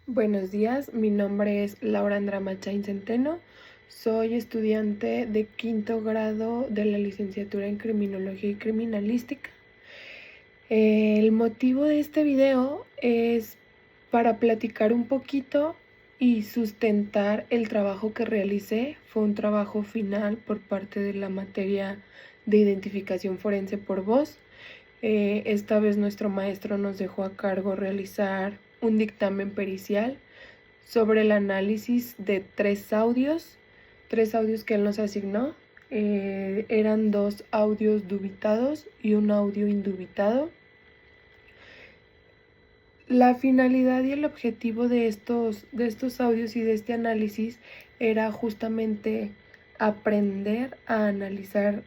Buenos días, mi nombre es Laura Andra Machain Centeno, soy estudiante de quinto grado de la licenciatura en Criminología y Criminalística. El motivo de este video es para platicar un poquito y sustentar el trabajo que realicé. Fue un trabajo final por parte de la materia de identificación forense por voz. Esta vez nuestro maestro nos dejó a cargo realizar un dictamen pericial sobre el análisis de tres audios que él nos asignó. Eran 2 audios dubitados y un audio indubitado. La finalidad y el objetivo de estos audios y de este análisis era justamente aprender a analizar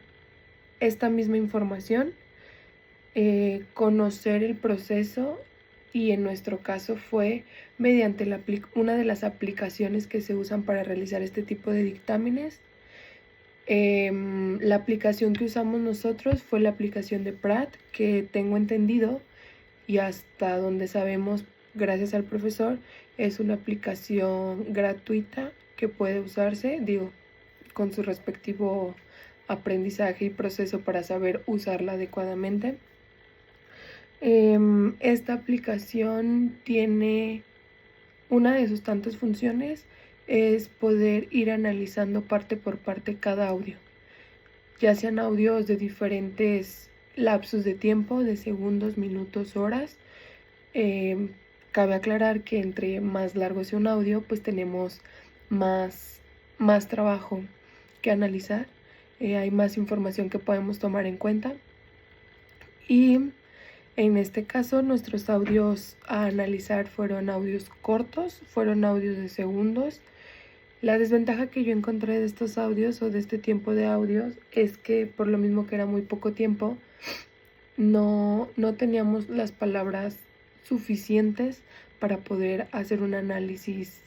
esta misma información, conocer el proceso, y en nuestro caso fue mediante una de las aplicaciones que se usan para realizar este tipo de dictámenes. La aplicación que usamos nosotros fue la aplicación de Pratt, que tengo entendido y hasta donde sabemos, gracias al profesor, es una aplicación gratuita que puede usarse, con su respectivo aprendizaje y proceso para saber usarla adecuadamente. Esta aplicación tiene una de sus tantas funciones, es poder ir analizando parte por parte cada audio, ya sean audios de diferentes lapsos de tiempo, de segundos, minutos, horas. Cabe aclarar que entre más largo sea un audio, pues tenemos más trabajo que analizar, hay más información que podemos tomar en cuenta. Y en este caso, nuestros audios a analizar fueron audios cortos, fueron audios de segundos. La desventaja que yo encontré de estos audios o de este tiempo de audios es que, por lo mismo que era muy poco tiempo, no teníamos las palabras suficientes para poder hacer un análisis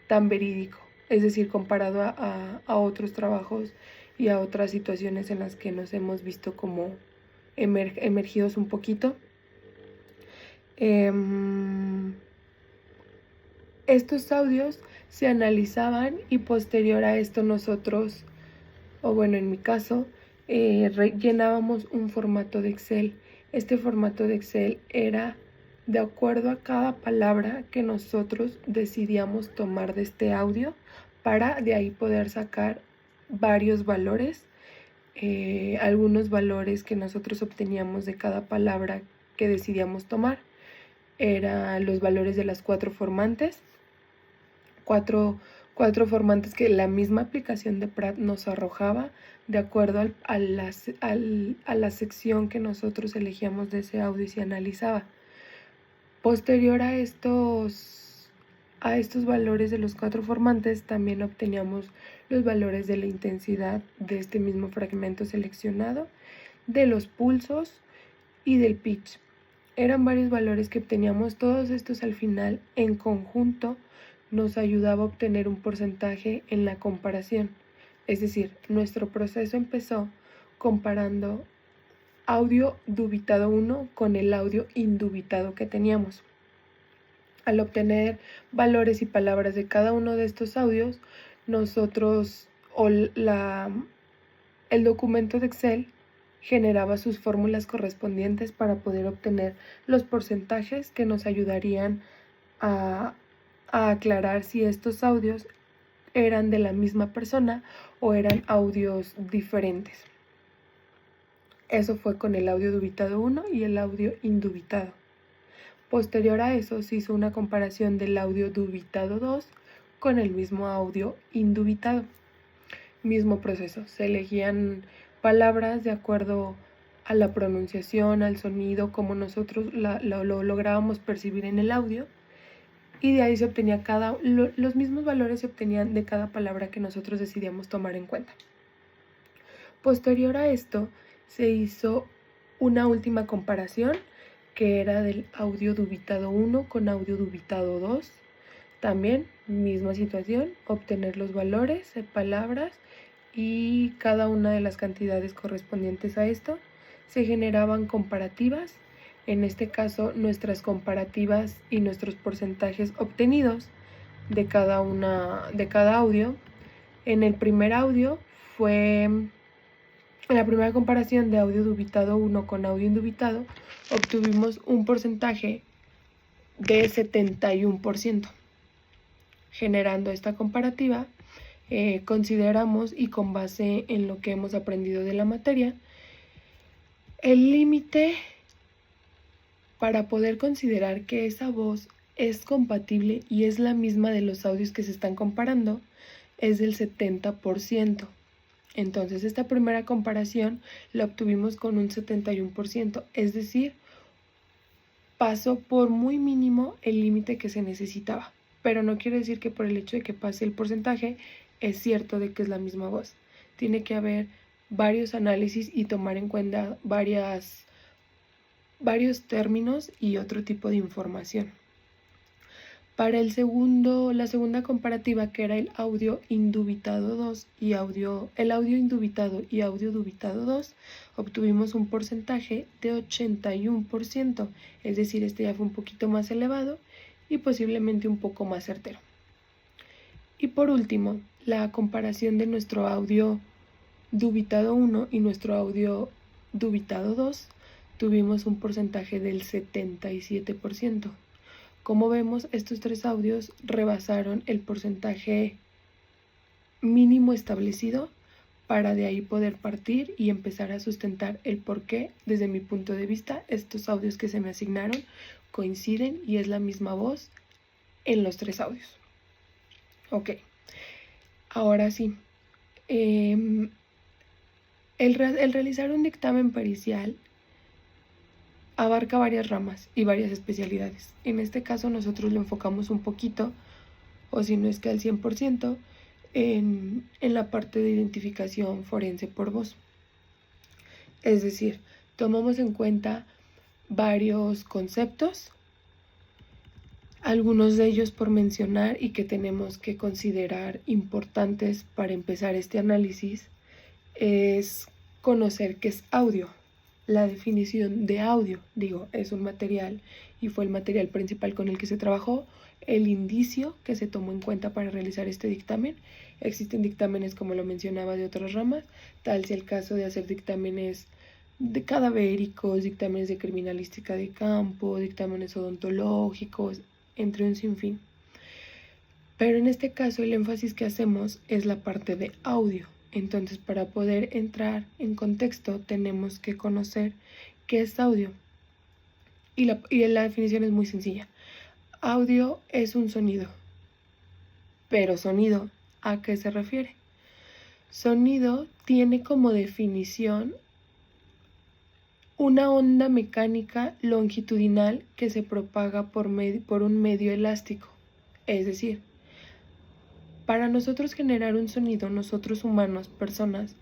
tan verídico. Es decir, comparado a otros trabajos y a otras situaciones en las que nos hemos visto como emergidos un poquito. Estos audios se analizaban y posterior a esto nosotros, o bueno, en mi caso, rellenábamos un formato de Excel. Este formato de Excel era de acuerdo a cada palabra que nosotros decidíamos tomar de este audio para de ahí poder sacar varios valores, algunos valores que nosotros obteníamos de cada palabra que decidíamos tomar. Eran los valores de las 4 formantes, cuatro formantes que la misma aplicación de Pratt nos arrojaba de acuerdo a la sección que nosotros elegíamos de ese audio y se analizaba. Posterior a estos valores de los 4 formantes, también obteníamos los valores de la intensidad de este mismo fragmento seleccionado, de los pulsos y del pitch. Eran varios valores que obteníamos, todos estos al final en conjunto nos ayudaba a obtener un porcentaje en la comparación. Es decir, nuestro proceso empezó comparando audio dubitado 1 con el audio indubitado que teníamos. Al obtener valores y palabras de cada uno de estos audios, nosotros el documento de Excel generaba sus fórmulas correspondientes para poder obtener los porcentajes que nos ayudarían a aclarar si estos audios eran de la misma persona o eran audios diferentes. Eso fue con el audio dubitado 1 y el audio indubitado. Posterior a eso se hizo una comparación del audio dubitado 2 con el mismo audio indubitado. Mismo proceso, se elegían palabras de acuerdo a la pronunciación, al sonido, como nosotros lo lográbamos percibir en el audio, y de ahí se obtenía los mismos valores se obtenían de cada palabra que nosotros decidíamos tomar en cuenta. Posterior a esto, se hizo una última comparación, que era del audio dubitado 1 con audio dubitado 2. También, misma situación, obtener los valores de palabras y cada una de las cantidades correspondientes a esto. Se generaban comparativas en este caso nuestras comparativas y nuestros porcentajes obtenidos de cada audio. En el primer audio en la primera comparación de audio dubitado 1 con audio indubitado, obtuvimos un porcentaje de 71%. Generando esta comparativa, consideramos, y con base en lo que hemos aprendido de la materia, el límite para poder considerar que esa voz es compatible y es la misma de los audios que se están comparando es del 70%. Entonces esta primera comparación la obtuvimos con un 71%, es decir, pasó por muy mínimo el límite que se necesitaba, pero no quiere decir que por el hecho de que pase el porcentaje es cierto de que es la misma voz. Tiene que haber varios análisis y tomar en cuenta varios términos y otro tipo de información. Para la segunda comparativa, que era el audio indubitado 2 y el audio indubitado y audio dubitado 2, obtuvimos un porcentaje de 81%, es decir, este ya fue un poquito más elevado y posiblemente un poco más certero. Y por último, la comparación de nuestro audio dubitado 1 y nuestro audio dubitado 2, tuvimos un porcentaje del 77%. Como vemos, estos tres audios rebasaron el porcentaje mínimo establecido para de ahí poder partir y empezar a sustentar el por qué, desde mi punto de vista, estos audios que se me asignaron coinciden y es la misma voz en los tres audios. Ok, ahora sí. El realizar un dictamen pericial abarca varias ramas y varias especialidades. En este caso nosotros lo enfocamos un poquito, o si no es que al 100%, en la parte de identificación forense por voz. Es decir, tomamos en cuenta varios conceptos, algunos de ellos por mencionar y que tenemos que considerar importantes para empezar este análisis, es conocer qué es audio. La definición de audio, es un material y fue el material principal con el que se trabajó, el indicio que se tomó en cuenta para realizar este dictamen. Existen dictámenes, como lo mencionaba, de otras ramas, tal sea el caso de hacer dictámenes de cadavéricos, dictámenes de criminalística de campo, dictámenes odontológicos, entre un sinfín. Pero en este caso el énfasis que hacemos es la parte de audio. Entonces, para poder entrar en contexto, tenemos que conocer qué es audio. Y la definición es muy sencilla. Audio es un sonido. Pero sonido, ¿a qué se refiere? Sonido tiene como definición una onda mecánica longitudinal que se propaga por un medio elástico. Es decir, para nosotros generar un sonido, nosotros humanos, personas,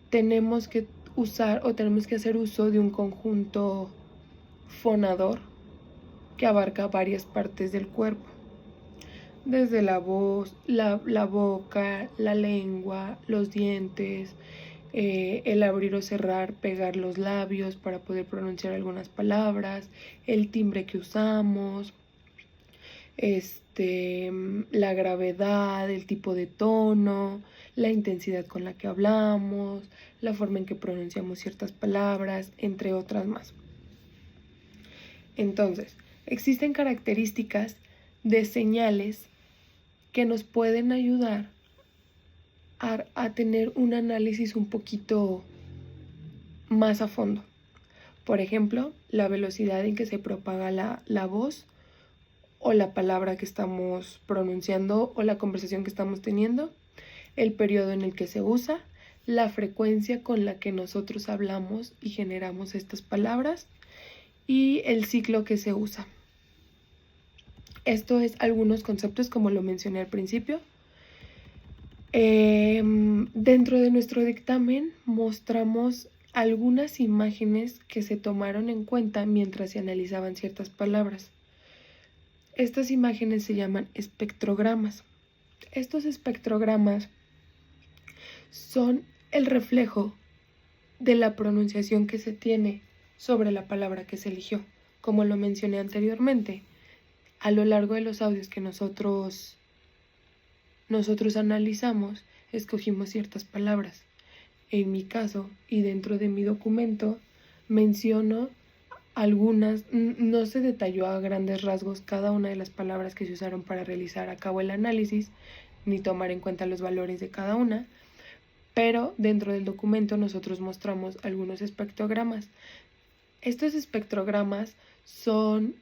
tenemos que usar o tenemos que hacer uso de un conjunto fonador que abarca varias partes del cuerpo. Desde la voz, la boca, la lengua, los dientes, el abrir o cerrar, pegar los labios para poder pronunciar algunas palabras, el timbre que usamos, la gravedad, el tipo de tono, la intensidad con la que hablamos, la forma en que pronunciamos ciertas palabras, entre otras más. Entonces, existen características de señales que nos pueden ayudar a tener un análisis un poquito más a fondo. Por ejemplo, la velocidad en que se propaga la voz o la palabra que estamos pronunciando o la conversación que estamos teniendo, el periodo en el que se usa, la frecuencia con la que nosotros hablamos y generamos estas palabras y el ciclo que se usa. Esto es algunos conceptos como lo mencioné al principio. Dentro de nuestro dictamen mostramos algunas imágenes que se tomaron en cuenta mientras se analizaban ciertas palabras. Estas imágenes se llaman espectrogramas. Estos espectrogramas son el reflejo de la pronunciación que se tiene sobre la palabra que se eligió. Como lo mencioné anteriormente, a lo largo de los audios que nosotros analizamos, escogimos ciertas palabras. En mi caso, y dentro de mi documento, menciono algunas, no se detalló a grandes rasgos cada una de las palabras que se usaron para realizar a cabo el análisis, ni tomar en cuenta los valores de cada una, pero dentro del documento nosotros mostramos algunos espectrogramas. Estos espectrogramas son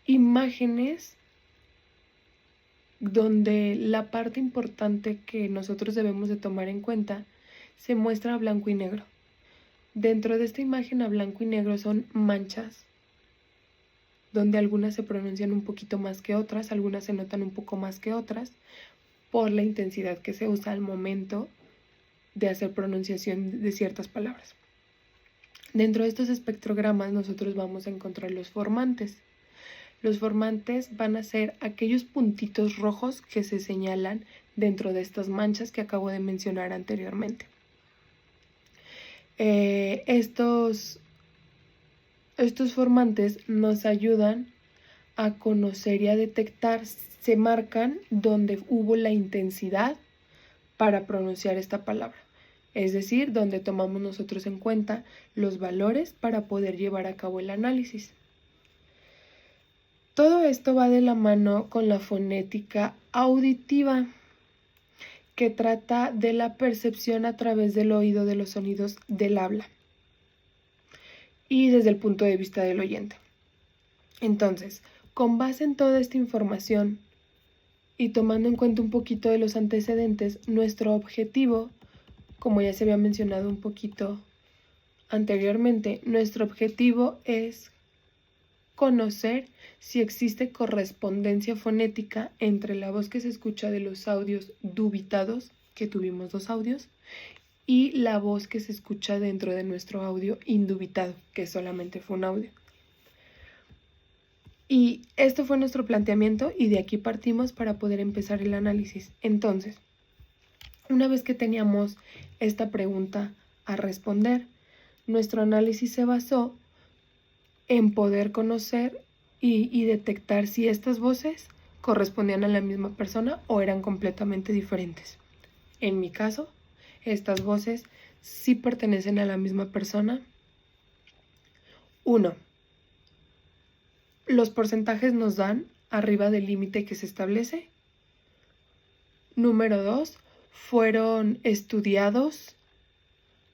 imágenes donde la parte importante que nosotros debemos de tomar en cuenta se muestra a blanco y negro. Dentro de esta imagen a blanco y negro son manchas, donde algunas se pronuncian un poquito más que otras, algunas se notan un poco más que otras, por la intensidad que se usa al momento de hacer pronunciación de ciertas palabras. Dentro de estos espectrogramas nosotros vamos a encontrar los formantes. Los formantes van a ser aquellos puntitos rojos que se señalan dentro de estas manchas que acabo de mencionar anteriormente. Estos formantes nos ayudan a conocer y a detectar, se marcan donde hubo la intensidad para pronunciar esta palabra. Es decir, donde tomamos nosotros en cuenta los valores para poder llevar a cabo el análisis. Todo esto va de la mano con la fonética auditiva, que trata de la percepción a través del oído de los sonidos del habla y desde el punto de vista del oyente. Entonces, con base en toda esta información y tomando en cuenta un poquito de los antecedentes, nuestro objetivo, como ya se había mencionado un poquito anteriormente, nuestro objetivo es conocer si existe correspondencia fonética entre la voz que se escucha de los audios dubitados, que tuvimos 2 audios, y la voz que se escucha dentro de nuestro audio indubitado, que solamente fue un audio. Y esto fue nuestro planteamiento y de aquí partimos para poder empezar el análisis. Entonces, una vez que teníamos esta pregunta a responder, nuestro análisis se basó en poder conocer y detectar si estas voces correspondían a la misma persona o eran completamente diferentes. En mi caso, estas voces sí pertenecen a la misma persona. 1. Los porcentajes nos dan arriba del límite que se establece. Número 2. Fueron estudiados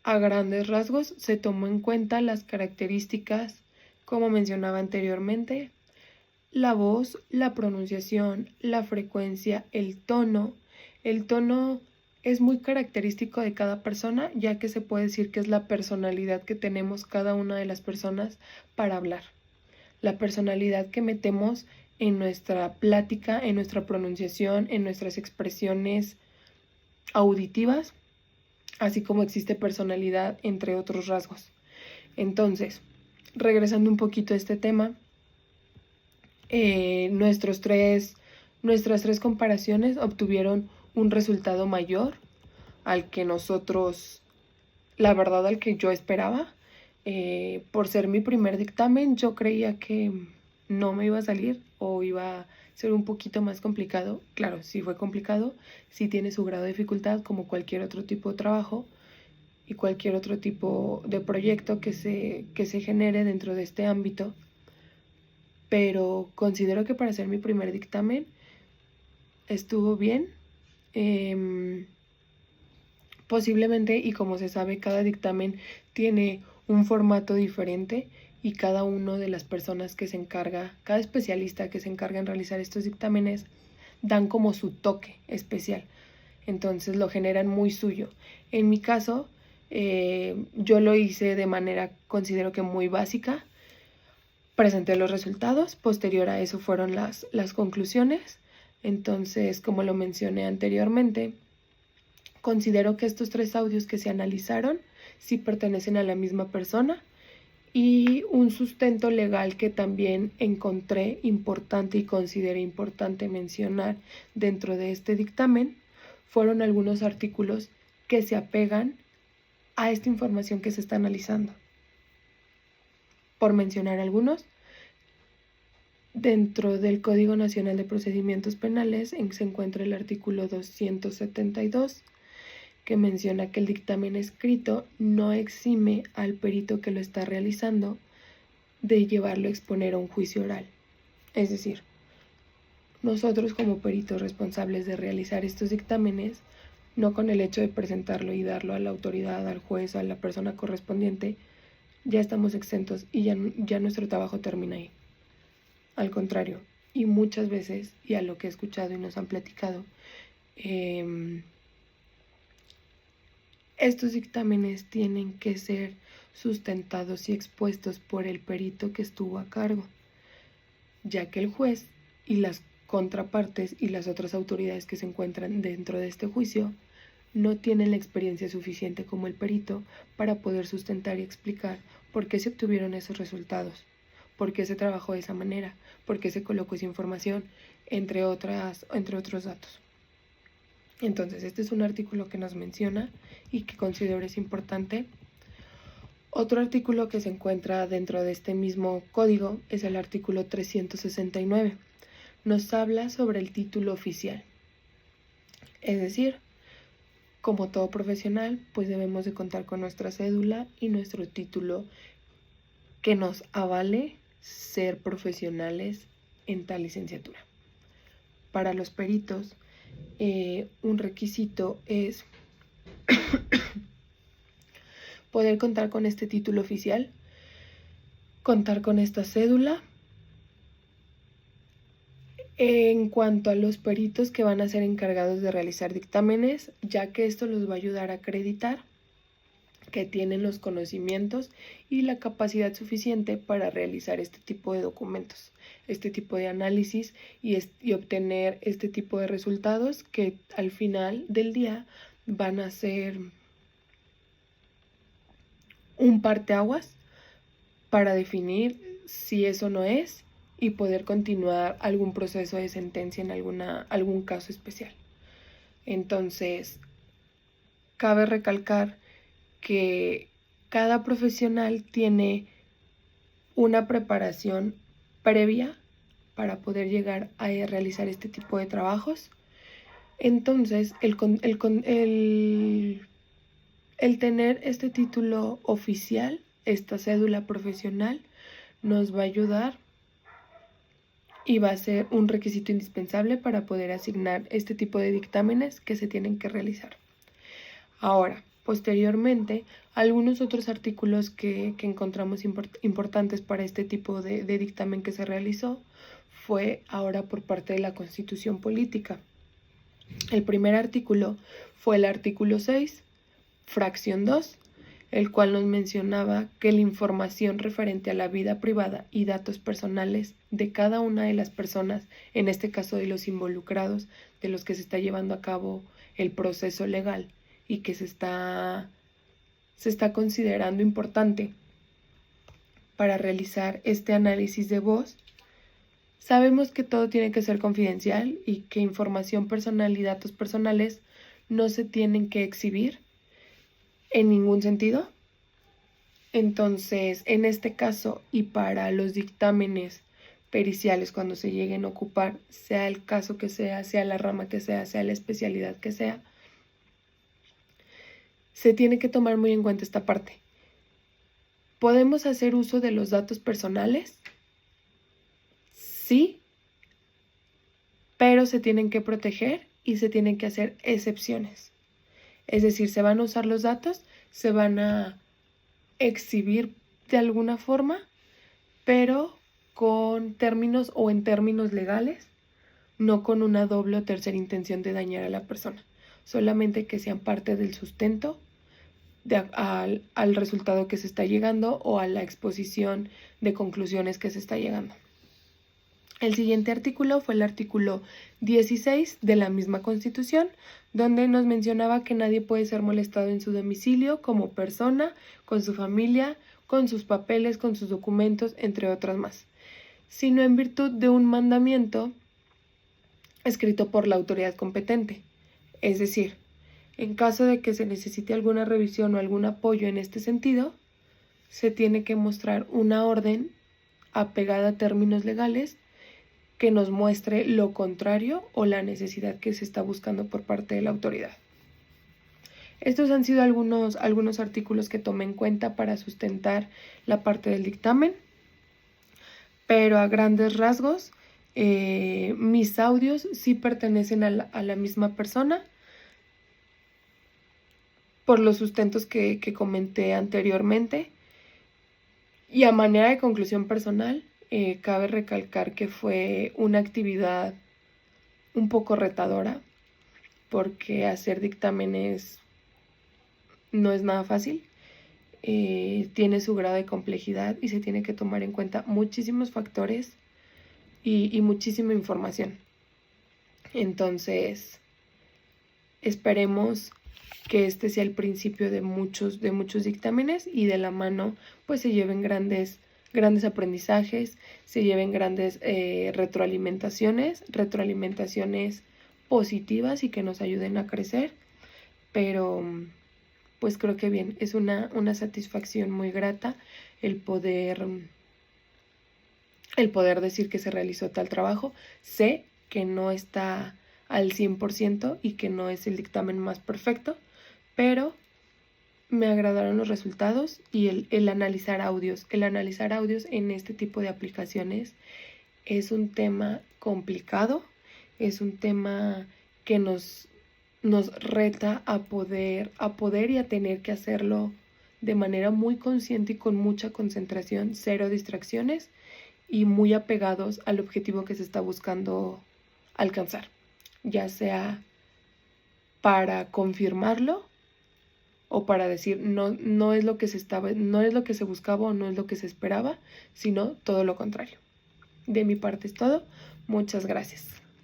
a grandes rasgos. Se tomó en cuenta las características, como mencionaba anteriormente, la voz, la pronunciación, la frecuencia, el tono. El tono es muy característico de cada persona, ya que se puede decir que es la personalidad que tenemos cada una de las personas para hablar. La personalidad que metemos en nuestra plática, en nuestra pronunciación, en nuestras expresiones auditivas, así como existe personalidad entre otros rasgos. Entonces, regresando un poquito a este tema, nuestras tres comparaciones obtuvieron un resultado mayor al que nosotros, la verdad, al que yo esperaba. Por ser mi primer dictamen, yo creía que no me iba a salir o iba a ser un poquito más complicado. Claro, sí fue complicado, sí tiene su grado de dificultad como cualquier otro tipo de trabajo y cualquier otro tipo de proyecto que se genere dentro de este ámbito. Pero considero que para ser mi primer dictamen estuvo bien. Posiblemente, y como se sabe, cada dictamen tiene un formato diferente y cada una de las personas que se encarga, cada especialista que se encarga en realizar estos dictámenes, dan como su toque especial. Entonces lo generan muy suyo. En mi caso, yo lo hice de manera, considero que muy básica. Presenté los resultados, posterior a eso fueron las conclusiones. Entonces, como lo mencioné anteriormente, considero que estos 3 audios que se analizaron sí pertenecen a la misma persona, y un sustento legal que también encontré importante y consideré importante mencionar dentro de este dictamen fueron algunos artículos que se apegan a esta información que se está analizando. por mencionar algunos. Dentro del Código Nacional de Procedimientos Penales se encuentra el artículo 272, que menciona que el dictamen escrito no exime al perito que lo está realizando de llevarlo a exponer a un juicio oral. Es decir, nosotros como peritos responsables de realizar estos dictámenes, no con el hecho de presentarlo y darlo a la autoridad, al juez, a la persona correspondiente, ya estamos exentos y ya nuestro trabajo termina ahí. Al contrario, y muchas veces, y a lo que he escuchado y nos han platicado, estos dictámenes tienen que ser sustentados y expuestos por el perito que estuvo a cargo, ya que el juez y las contrapartes y las otras autoridades que se encuentran dentro de este juicio no tienen la experiencia suficiente como el perito para poder sustentar y explicar por qué se obtuvieron esos resultados, por qué se trabajó de esa manera, por qué se colocó esa información, entre otros datos. Entonces, este es un artículo que nos menciona y que considero es importante. Otro artículo que se encuentra dentro de este mismo código es el artículo 369. Nos habla sobre el título oficial. Es decir, como todo profesional, pues debemos de contar con nuestra cédula y nuestro título que nos avale ser profesionales en tal licenciatura. Para los peritos, un requisito es poder contar con este título oficial, contar con esta cédula. En cuanto a los peritos que van a ser encargados de realizar dictámenes, ya que esto los va a ayudar a acreditar que tienen los conocimientos y la capacidad suficiente para realizar este tipo de documentos, este tipo de análisis y obtener este tipo de resultados que al final del día van a ser un parteaguas para definir si eso no es y poder continuar algún proceso de sentencia en algún caso especial. Entonces, cabe recalcar que cada profesional tiene una preparación previa para poder llegar a realizar este tipo de trabajos. Entonces, el tener este título oficial, esta cédula profesional, nos va a ayudar y va a ser un requisito indispensable para poder asignar este tipo de dictámenes que se tienen que realizar. Ahora, posteriormente, algunos otros artículos que encontramos importantes para este tipo de dictamen que se realizó fue ahora por parte de la Constitución Política. El primer artículo fue el artículo 6, fracción 2, el cual nos mencionaba que la información referente a la vida privada y datos personales de cada una de las personas, en este caso de los involucrados, de los que se está llevando a cabo el proceso legal y que se está considerando importante para realizar este análisis de voz. Sabemos que todo tiene que ser confidencial y que información personal y datos personales no se tienen que exhibir en ningún sentido. Entonces, en este caso y para los dictámenes periciales, cuando se lleguen a ocupar, sea el caso que sea la rama que sea la especialidad que sea, se tiene que tomar muy en cuenta esta parte. ¿Podemos hacer uso de los datos personales? Sí, pero se tienen que proteger y se tienen que hacer excepciones. Es decir, se van a usar los datos, se van a exhibir de alguna forma, pero con términos o en términos legales, no con una doble o tercera intención de dañar a la persona, solamente que sean parte del sustento al resultado que se está llegando o a la exposición de conclusiones que se está llegando. El siguiente artículo fue el artículo 16 de la misma Constitución, donde nos mencionaba que nadie puede ser molestado en su domicilio como persona, con su familia, con sus papeles, con sus documentos, entre otras más, sino en virtud de un mandamiento escrito por la autoridad competente. Es decir, en caso de que se necesite alguna revisión o algún apoyo en este sentido, se tiene que mostrar una orden apegada a términos legales que nos muestre lo contrario o la necesidad que se está buscando por parte de la autoridad. Estos han sido algunos artículos que tomé en cuenta para sustentar la parte del dictamen, pero a grandes rasgos, mis audios sí pertenecen a la misma persona por los sustentos que comenté anteriormente. Y a manera de conclusión personal, cabe recalcar que fue una actividad un poco retadora, porque hacer dictámenes no es nada fácil. Tiene su grado de complejidad y se tiene que tomar en cuenta muchísimos factores y muchísima información. Entonces, esperemos que este sea el principio de muchos dictámenes y de la mano pues se lleven grandes aprendizajes, se lleven grandes retroalimentaciones positivas y que nos ayuden a crecer, pero pues creo que bien, es una satisfacción muy grata el poder decir que se realizó tal trabajo. Sé que no está al 100% y que no es el dictamen más perfecto, pero me agradaron los resultados y el analizar audios. El analizar audios en este tipo de aplicaciones es un tema complicado, es un tema que nos reta a poder y a tener que hacerlo de manera muy consciente y con mucha concentración, cero distracciones y muy apegados al objetivo que se está buscando alcanzar, ya sea para confirmarlo o para decir no es lo que se buscaba o no es lo que se esperaba, sino todo lo contrario. De mi parte es todo. Muchas gracias.